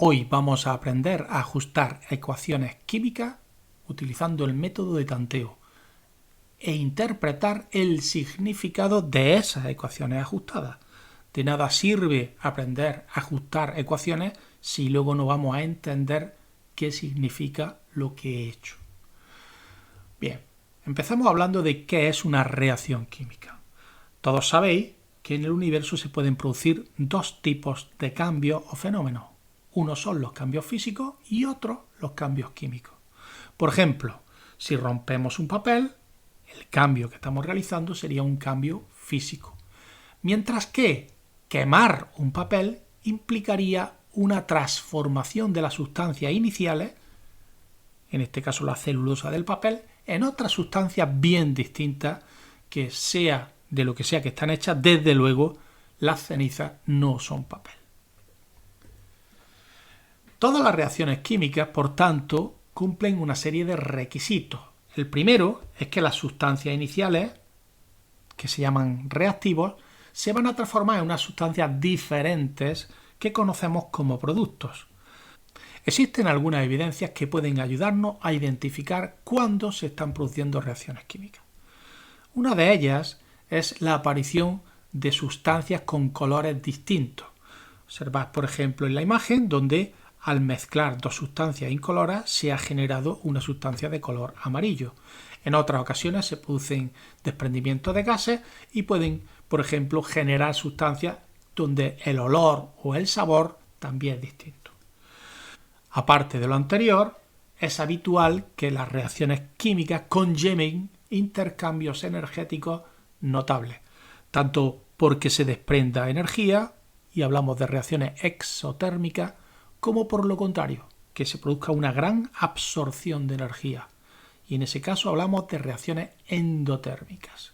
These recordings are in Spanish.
Hoy vamos a aprender a ajustar ecuaciones químicas utilizando el método de tanteo e interpretar el significado de esas ecuaciones ajustadas. De nada sirve aprender a ajustar ecuaciones si luego no vamos a entender qué significa lo que he hecho. Bien, empezamos hablando de qué es una reacción química. Todos sabéis que en el universo se pueden producir dos tipos de cambios o fenómenos. Unos son los cambios físicos y otros los cambios químicos. Por ejemplo, si rompemos un papel, el cambio que estamos realizando sería un cambio físico. Mientras que quemar un papel implicaría una transformación de las sustancias iniciales, en este caso la celulosa del papel, en otras sustancias bien distintas que sea de lo que sea que están hechas. Desde luego, las cenizas no son papel. Todas las reacciones químicas, por tanto, cumplen una serie de requisitos. El primero es que las sustancias iniciales, que se llaman reactivos, se van a transformar en unas sustancias diferentes que conocemos como productos. Existen algunas evidencias que pueden ayudarnos a identificar cuándo se están produciendo reacciones químicas. Una de ellas es la aparición de sustancias con colores distintos. Observad, por ejemplo, en la imagen donde al mezclar dos sustancias incoloras se ha generado una sustancia de color amarillo. En otras ocasiones se producen desprendimientos de gases y pueden, por ejemplo, generar sustancias donde el olor o el sabor también es distinto. Aparte de lo anterior, es habitual que las reacciones químicas conlleven intercambios energéticos notables, tanto porque se desprenda energía, y hablamos de reacciones exotérmicas, como por lo contrario, que se produzca una gran absorción de energía, y en ese caso hablamos de reacciones endotérmicas.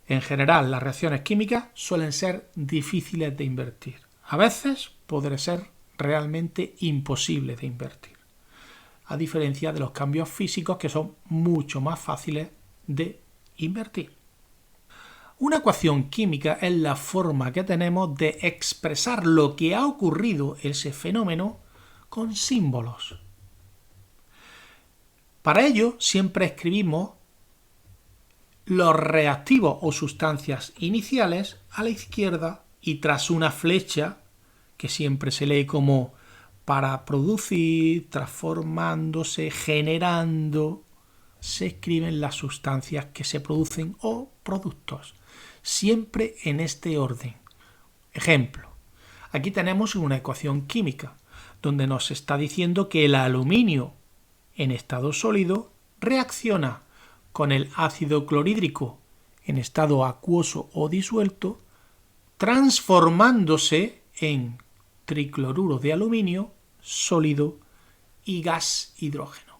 En general, las reacciones químicas suelen ser difíciles de invertir. A veces podrá ser realmente imposible de invertir, a diferencia de los cambios físicos que son mucho más fáciles de invertir. Una ecuación química es la forma que tenemos de expresar lo que ha ocurrido, ese fenómeno, con símbolos. Para ello siempre escribimos los reactivos o sustancias iniciales a la izquierda y tras una flecha, que siempre se lee como para producir, transformándose, generando, se escriben las sustancias que se producen o productos, siempre en este orden. Ejemplo, aquí tenemos una ecuación química donde nos está diciendo que el aluminio en estado sólido reacciona con el ácido clorhídrico en estado acuoso o disuelto, transformándose en tricloruro de aluminio sólido y gas hidrógeno.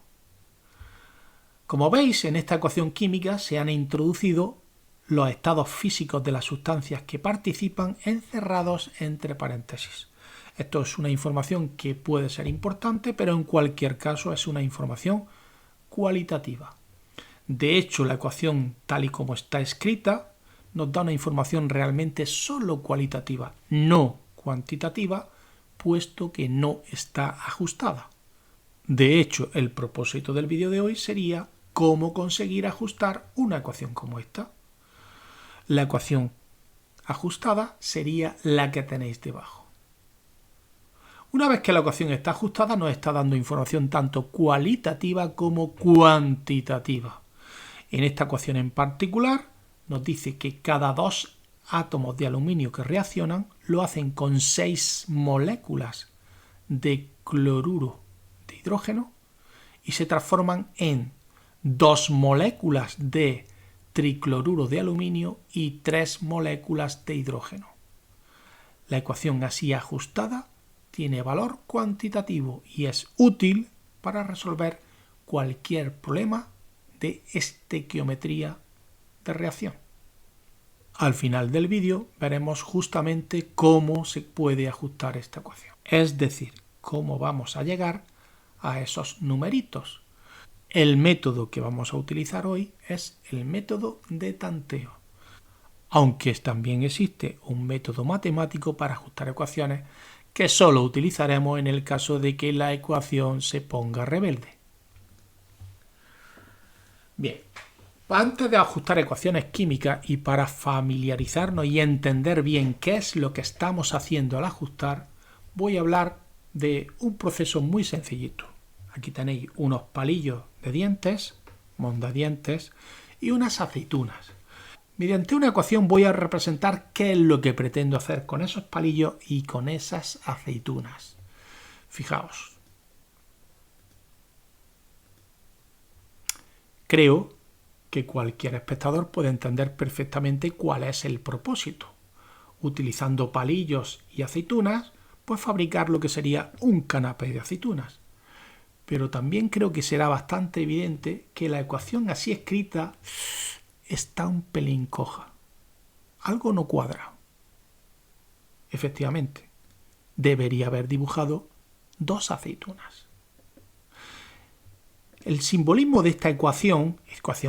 Como veis, en esta ecuación química se han introducido los estados físicos de las sustancias que participan encerrados entre paréntesis. Esto es una información que puede ser importante, pero en cualquier caso es una información cualitativa. De hecho, la ecuación tal y como está escrita nos da una información realmente solo cualitativa, no cuantitativa, puesto que no está ajustada. De hecho, el propósito del vídeo de hoy sería cómo conseguir ajustar una ecuación como esta. La ecuación ajustada sería la que tenéis debajo. Una vez que la ecuación está ajustada, nos está dando información tanto cualitativa como cuantitativa. En esta ecuación en particular nos dice que cada dos átomos de aluminio que reaccionan lo hacen con 6 moléculas de cloruro de hidrógeno y se transforman en 2 moléculas de tricloruro de aluminio y 3 moléculas de hidrógeno. La ecuación así ajustada tiene valor cuantitativo y es útil para resolver cualquier problema de estequiometría de reacción. Al final del vídeo veremos justamente cómo se puede ajustar esta ecuación, es decir, cómo vamos a llegar a esos numeritos. El método que vamos a utilizar hoy es el método de tanteo, aunque también existe un método matemático para ajustar ecuaciones que solo utilizaremos en el caso de que la ecuación se ponga rebelde. Bien, antes de ajustar ecuaciones químicas y para familiarizarnos y entender bien qué es lo que estamos haciendo al ajustar, voy a hablar de un proceso muy sencillito. Aquí tenéis unos palillos de dientes, mondadientes, y unas aceitunas. Mediante una ecuación voy a representar qué es lo que pretendo hacer con esos palillos y con esas aceitunas. Fijaos. Creo que cualquier espectador puede entender perfectamente cuál es el propósito. Utilizando palillos y aceitunas, pues fabricar lo que sería un canapé de aceitunas. Pero también creo que será bastante evidente que la ecuación así escrita está un pelín coja. Algo no cuadra. Efectivamente, debería haber dibujado 2 aceitunas. El simbolismo de esta ecuación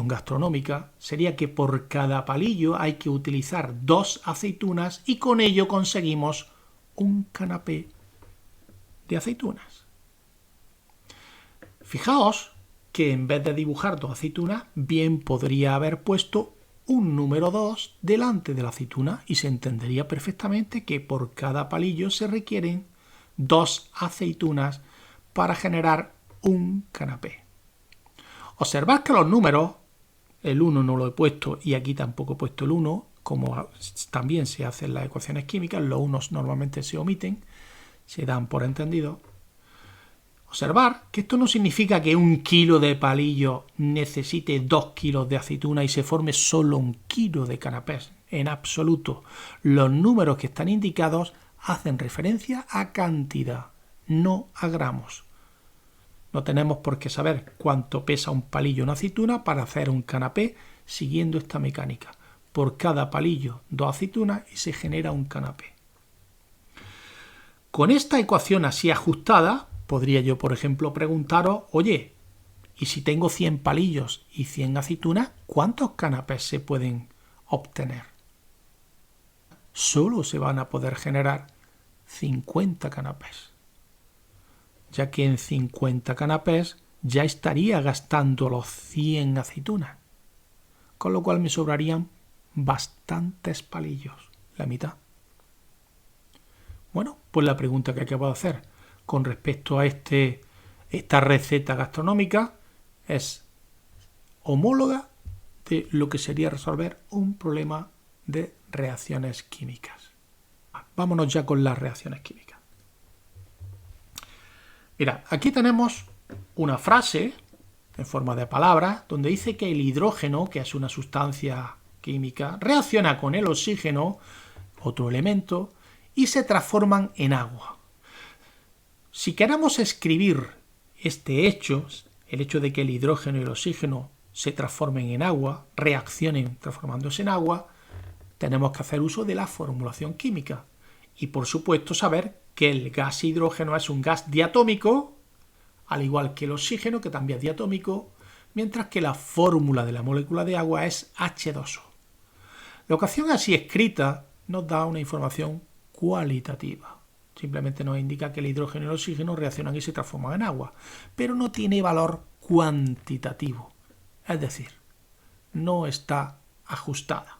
gastronómica, sería que por cada palillo hay que utilizar 2 aceitunas y con ello conseguimos un canapé de aceitunas. Fijaos que en vez de dibujar 2 aceitunas, bien podría haber puesto un número 2 delante de la aceituna y se entendería perfectamente que por cada palillo se requieren 2 aceitunas para generar un canapé. Observad que los números, el 1 no lo he puesto y aquí tampoco he puesto el 1, como también se hace en las ecuaciones químicas, los unos normalmente se omiten, se dan por entendido. Observar que esto no significa que 1 kilo de palillo necesite 2 kilos de aceituna y se forme solo 1 kilo de canapés. En absoluto. Los números que están indicados hacen referencia a cantidad, no a gramos. No tenemos por qué saber cuánto pesa un palillo o una aceituna para hacer un canapé siguiendo esta mecánica. Por cada palillo, 2 aceitunas y se genera un canapé. Con esta ecuación así ajustada, podría yo, por ejemplo, preguntaros, oye, ¿y si tengo 100 palillos y 100 aceitunas, cuántos canapés se pueden obtener? Solo se van a poder generar 50 canapés, ya que en 50 canapés ya estaría gastando los 100 aceitunas, con lo cual me sobrarían bastantes palillos, la mitad. Bueno, pues la pregunta que acabo de hacer con respecto a esta receta gastronómica es homóloga de lo que sería resolver un problema de reacciones químicas. Vámonos ya con las reacciones químicas. Mirad, aquí tenemos una frase en forma de palabra donde dice que el hidrógeno, que es una sustancia química, reacciona con el oxígeno, otro elemento, y se transforman en agua. Si queremos escribir este hecho, el hecho de que el hidrógeno y el oxígeno se transformen en agua, reaccionen transformándose en agua, tenemos que hacer uso de la formulación química. Y por supuesto saber que el gas hidrógeno es un gas diatómico, al igual que el oxígeno, que también es diatómico, mientras que la fórmula de la molécula de agua es H2O. La ecuación así escrita nos da una información cualitativa. Simplemente nos indica que el hidrógeno y el oxígeno reaccionan y se transforman en agua, pero no tiene valor cuantitativo. Es decir, no está ajustada.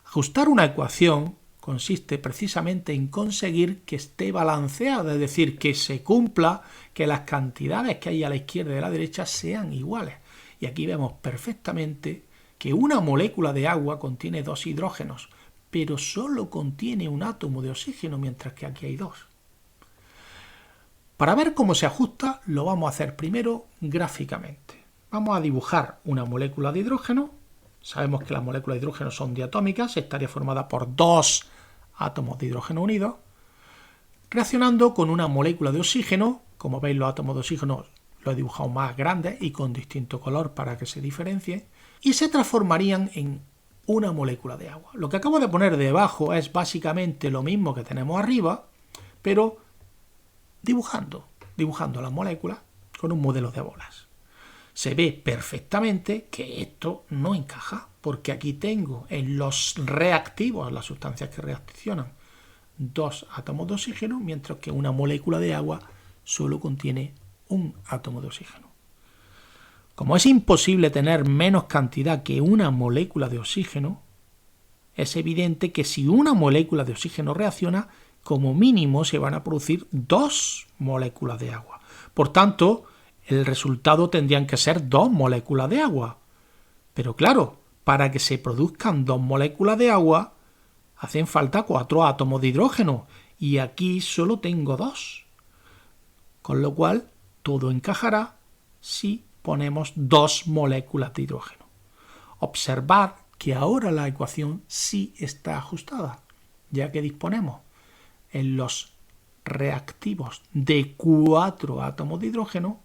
Ajustar una ecuación consiste precisamente en conseguir que esté balanceada, es decir, que se cumpla, que las cantidades que hay a la izquierda y a la derecha sean iguales. Y aquí vemos perfectamente que una molécula de agua contiene 2 hidrógenos, pero solo contiene un átomo de oxígeno, mientras que aquí hay 2. Para ver cómo se ajusta, lo vamos a hacer primero gráficamente. Vamos a dibujar una molécula de hidrógeno. Sabemos que las moléculas de hidrógeno son diatómicas, estaría formada por 2 átomos de hidrógeno unidos, reaccionando con una molécula de oxígeno. Como veis, los átomos de oxígeno los he dibujado más grandes y con distinto color para que se diferencie, y se transformarían en una molécula de agua. Lo que acabo de poner debajo es básicamente lo mismo que tenemos arriba, pero dibujando las moléculas con un modelo de bolas. Se ve perfectamente que esto no encaja, porque aquí tengo en los reactivos, las sustancias que reaccionan, 2 átomos de oxígeno, mientras que una molécula de agua solo contiene un átomo de oxígeno. Como es imposible tener menos cantidad que una molécula de oxígeno, es evidente que si una molécula de oxígeno reacciona, como mínimo se van a producir 2 moléculas de agua. Por tanto, el resultado tendrían que ser 2 moléculas de agua. Pero claro, para que se produzcan 2 moléculas de agua, hacen falta 4 átomos de hidrógeno, y aquí solo tengo 2. Con lo cual, todo encajará si ponemos 2 moléculas de hidrógeno. Observad que ahora la ecuación sí está ajustada, ya que disponemos en los reactivos de 4 átomos de hidrógeno,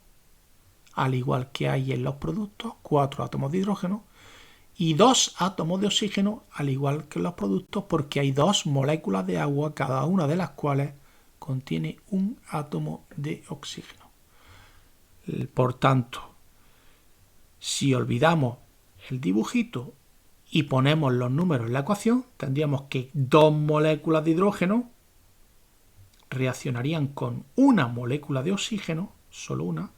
al igual que hay en los productos, 4 átomos de hidrógeno, y 2 átomos de oxígeno, al igual que en los productos, porque hay 2 moléculas de agua, cada una de las cuales contiene un átomo de oxígeno. Por tanto, si olvidamos el dibujito y ponemos los números en la ecuación, tendríamos que 2 moléculas de hidrógeno reaccionarían con una molécula de oxígeno, solo una,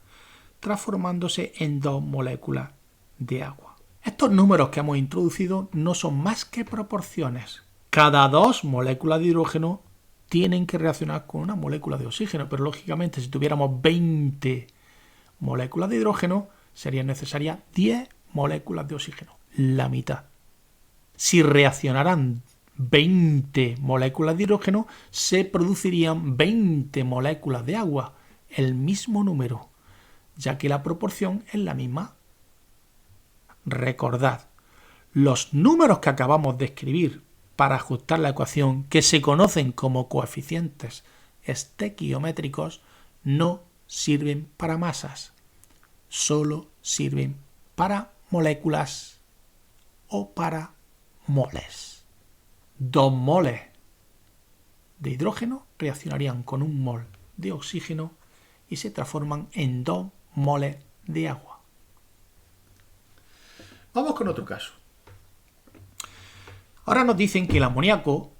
transformándose en 2 moléculas de agua. Estos números que hemos introducido no son más que proporciones. Cada 2 moléculas de hidrógeno tienen que reaccionar con una molécula de oxígeno, pero lógicamente si tuviéramos 20 moléculas de hidrógeno, serían necesarias 10 moléculas de oxígeno, la mitad. Si reaccionaran 20 moléculas de hidrógeno, se producirían 20 moléculas de agua, el mismo número, ya que la proporción es la misma. Recordad, los números que acabamos de escribir para ajustar la ecuación, que se conocen como coeficientes estequiométricos, no sirven para masas, solo sirven para moléculas o para moles. 2 moles de hidrógeno reaccionarían con 1 mol de oxígeno y se transforman en 2 moles de agua. Vamos con otro caso. Ahora nos dicen que el amoníaco,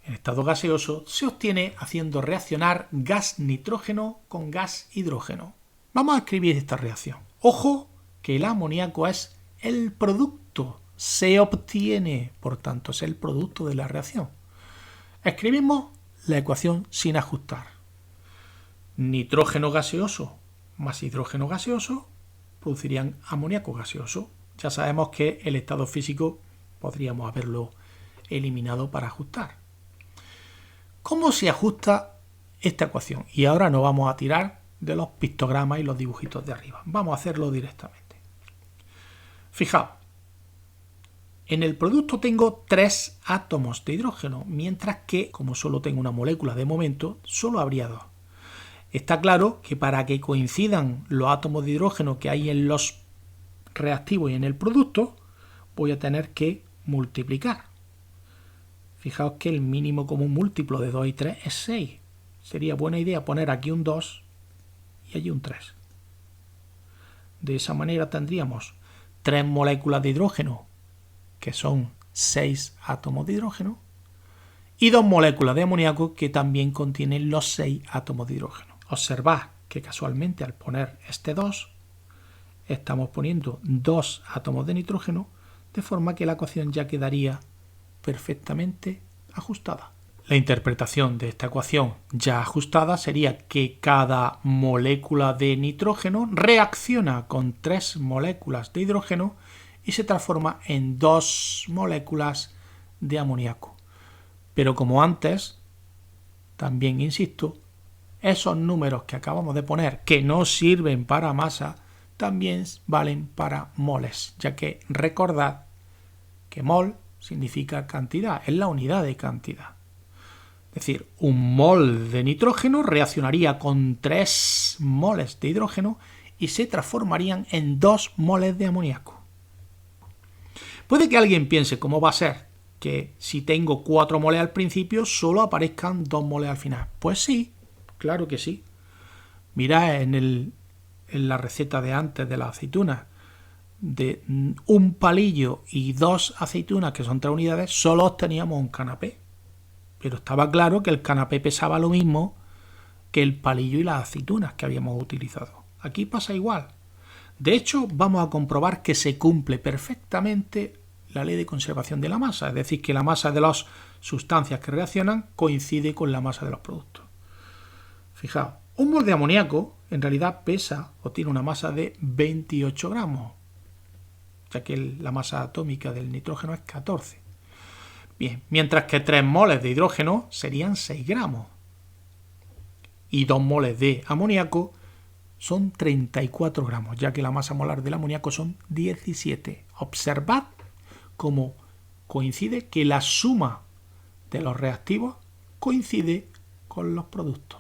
en estado gaseoso, se obtiene haciendo reaccionar gas nitrógeno con gas hidrógeno. Vamos a escribir esta reacción. Ojo que el amoníaco es el producto, se obtiene, por tanto es el producto de la reacción. Escribimos la ecuación sin ajustar. Nitrógeno gaseoso más hidrógeno gaseoso producirían amoníaco gaseoso. Ya sabemos que el estado físico podríamos haberlo eliminado para ajustar. ¿Cómo se ajusta esta ecuación? Y ahora nos vamos a tirar de los pictogramas y los dibujitos de arriba. Vamos a hacerlo directamente. Fijaos, en el producto tengo 3 átomos de hidrógeno, mientras que, como solo tengo una molécula de momento, solo habría 2. Está claro que para que coincidan los átomos de hidrógeno que hay en los reactivos y en el producto, voy a tener que multiplicar. Fijaos que el mínimo común múltiplo de 2 y 3 es 6. Sería buena idea poner aquí un 2 y allí un 3. De esa manera tendríamos 3 moléculas de hidrógeno, que son 6 átomos de hidrógeno, y 2 moléculas de amoníaco que también contienen los 6 átomos de hidrógeno. Observad que casualmente al poner este 2, estamos poniendo 2 átomos de nitrógeno, de forma que la ecuación ya quedaría perfectamente ajustada. La interpretación de esta ecuación ya ajustada sería que cada molécula de nitrógeno reacciona con 3 moléculas de hidrógeno y se transforma en 2 moléculas de amoníaco. Pero como antes, también insisto, esos números que acabamos de poner, que no sirven para masa, también valen para moles, ya que recordad que mol significa cantidad, es la unidad de cantidad. Es decir, un mol de nitrógeno reaccionaría con 3 moles de hidrógeno y se transformarían en 2 moles de amoníaco. Puede que alguien piense cómo va a ser que si tengo 4 moles al principio solo aparezcan 2 moles al final. Pues sí, claro que sí. Mirad en la receta de antes de la aceituna, de un palillo y 2 aceitunas, que son 3 unidades, solo obteníamos un canapé. pero estaba claro que el canapé pesaba lo mismo que el palillo y las aceitunas que habíamos utilizado. Aquí pasa igual. De hecho, vamos a comprobar que se cumple perfectamente la ley de conservación de la masa, es decir, que la masa de las sustancias que reaccionan coincide con la masa de los productos. Fijaos, un mol de amoníaco en realidad pesa o tiene una masa de 28 gramos, ya que la masa atómica del nitrógeno es 14. Bien, mientras que 3 moles de hidrógeno serían 6 gramos y 2 moles de amoníaco son 34 gramos, ya que la masa molar del amoníaco son 17. Observad cómo coincide que la suma de los reactivos coincide con los productos.